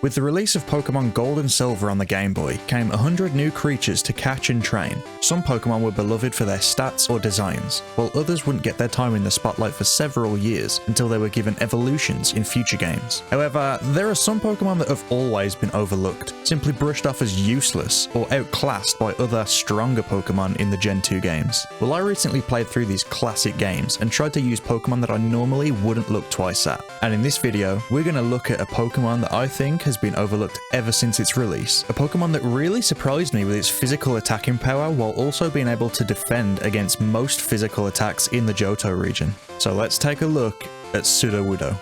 With the release of Pokémon Gold and Silver on the Game Boy came 100 new creatures to catch and train. Some Pokémon were beloved for their stats or designs, while others wouldn't get their time in the spotlight for several years until they were given evolutions in future games. However, there are some Pokémon that have always been overlooked, simply brushed off as useless or outclassed by other stronger Pokémon in the Gen 2 games. Well, I recently played through these classic games and tried to use Pokémon that I normally wouldn't look twice at. And in this video, we're going to look at a Pokémon that I think has been overlooked ever since its release. A Pokémon that really surprised me with its physical attacking power while also being able to defend against most physical attacks in the Johto region. So let's take a look at Sudowoodo.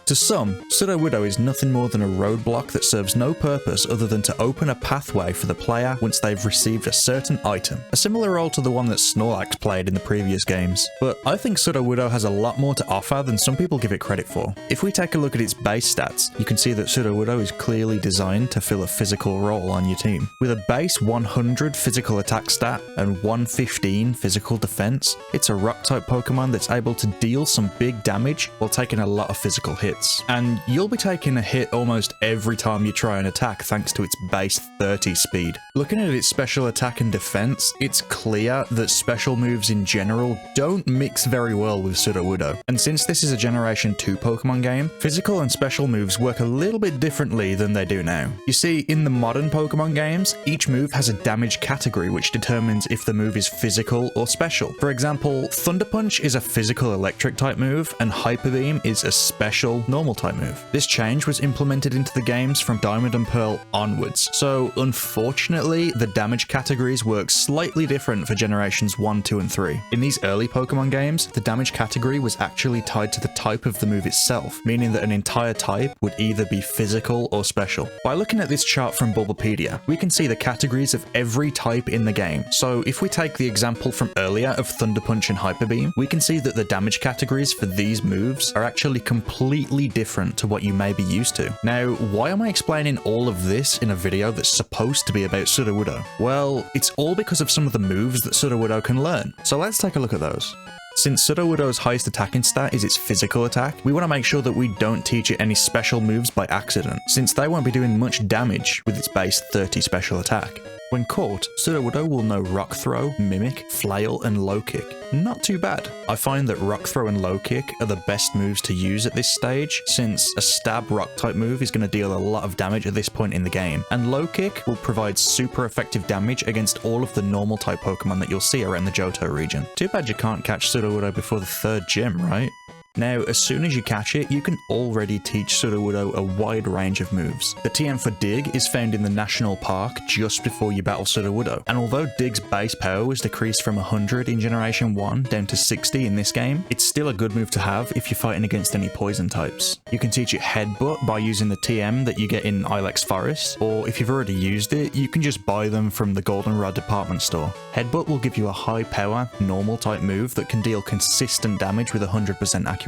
To some, Sudowoodo is nothing more than a roadblock that serves no purpose other than to open a pathway for the player once they've received a certain item, a similar role to the one that Snorlax played in the previous games. But I think Sudowoodo has a lot more to offer than some people give it credit for. If we take a look at its base stats, you can see that Sudowoodo is clearly designed to fill a physical role on your team. With a base 100 physical attack stat and 115 physical defense, it's a rock-type Pokemon that's able to deal some big damage while taking a lot of physical hits. And you'll be taking a hit almost every time you try an attack thanks to its base 30 speed. Looking at its special attack and defense, it's clear that special moves in general don't mix very well with Sudowoodo. And since this is a Generation 2 Pokemon game, physical and special moves work a little bit differently than they do now. You see, in the modern Pokemon games, each move has a damage category which determines if the move is physical or special. For example, Thunder Punch is a physical electric type move, and Hyper Beam is a special normal type move. This change was implemented into the games from Diamond and Pearl onwards, so unfortunately the damage categories work slightly different for generations 1, 2 and 3. In these early Pokemon games, the damage category was actually tied to the type of the move itself, meaning that an entire type would either be physical or special. By looking at this chart from Bulbapedia, we can see the categories of every type in the game. So if we take the example from earlier of Thunder Punch and Hyper Beam, we can see that the damage categories for these moves are actually completely different to what you may be used to. Now, why am I explaining all of this in a video that's supposed to be about Sudowoodo? Well, it's all because of some of the moves that Sudowoodo can learn. So let's take a look at those. Since Sudowoodo's highest attacking stat is its physical attack, we want to make sure that we don't teach it any special moves by accident, since they won't be doing much damage with its base 30 special attack. When caught, Sudowoodo will know Rock Throw, Mimic, Flail, and Low Kick. Not too bad. I find that Rock Throw and Low Kick are the best moves to use at this stage, since a stab rock type move is going to deal a lot of damage at this point in the game, and Low Kick will provide super effective damage against all of the normal type Pokemon that you'll see around the Johto region. Too bad you can't catch Sudowoodo before the 3rd gym, right? Now, as soon as you catch it, you can already teach Sudowoodo a wide range of moves. The TM for Dig is found in the National Park just before you battle Sudowoodo, and although Dig's base power was decreased from 100 in Generation 1 down to 60 in this game, it's still a good move to have if you're fighting against any poison types. You can teach it Headbutt by using the TM that you get in Ilex Forest, or if you've already used it, you can just buy them from the Goldenrod department store. Headbutt will give you a high power, normal type move that can deal consistent damage with 100% accuracy.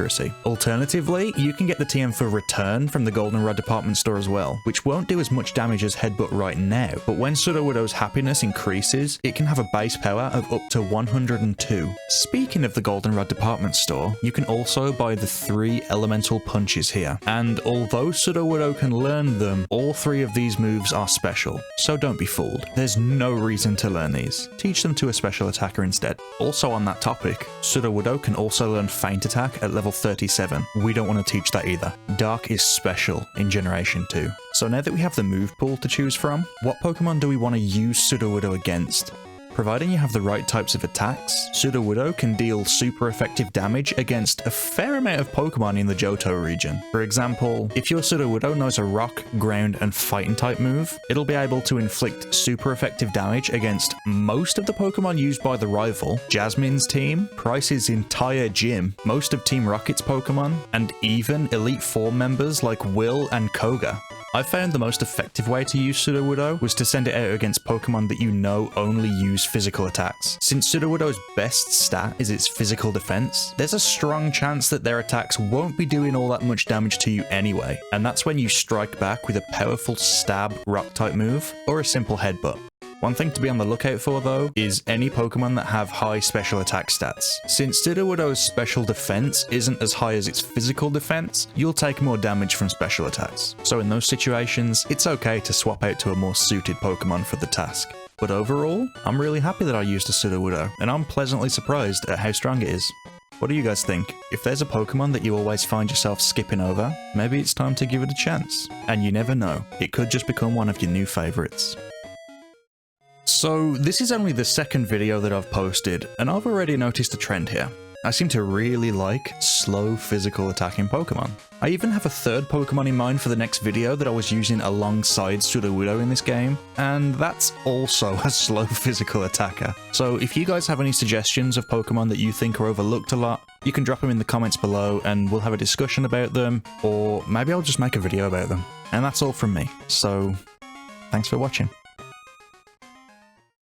Alternatively, you can get the TM for Return from the Goldenrod department store as well, which won't do as much damage as Headbutt right now, but when Sudowoodo's happiness increases, it can have a base power of up to 102. Speaking of the Goldenrod department store, you can also buy the 3 elemental punches here, and although Sudowoodo can learn them, all 3 of these moves are special, so don't be fooled. There's no reason to learn these. Teach them to a special attacker instead. Also on that topic, Sudowoodo can also learn Feint Attack at level 37. We don't want to teach that either. Dark is special in Generation 2. So now that we have the move pool to choose from, what Pokemon do we want to use Sudowoodo against? Providing you have the right types of attacks, Sudowoodo can deal super effective damage against a fair amount of Pokemon in the Johto region. For example, if your Sudowoodo knows a rock, ground, and fighting type move, it'll be able to inflict super effective damage against most of the Pokemon used by the rival, Jasmine's team, Price's entire gym, most of Team Rocket's Pokemon, and even Elite Four members like Will and Koga. I found the most effective way to use Sudowoodo was to send it out against Pokemon that you know only use physical attacks. Since Sudowoodo's best stat is its physical defense, there's a strong chance that their attacks won't be doing all that much damage to you anyway, and that's when you strike back with a powerful stab rock type move or a simple headbutt. One thing to be on the lookout for though is any Pokemon that have high special attack stats. Since Sudowoodo's special defense isn't as high as its physical defense, you'll take more damage from special attacks. So in those situations, it's okay to swap out to a more suited Pokemon for the task. But overall, I'm really happy that I used a Sudowoodo, and I'm pleasantly surprised at how strong it is. What do you guys think? If there's a Pokemon that you always find yourself skipping over, maybe it's time to give it a chance. And you never know, it could just become one of your new favourites. So this is only the second video that I've posted, and I've already noticed a trend here. I seem to really like slow physical attacking Pokemon. I even have a third Pokemon in mind for the next video that I was using alongside Sudowoodo in this game, and that's also a slow physical attacker. So if you guys have any suggestions of Pokemon that you think are overlooked a lot, you can drop them in the comments below and we'll have a discussion about them, or maybe I'll just make a video about them. And that's all from me, so thanks for watching.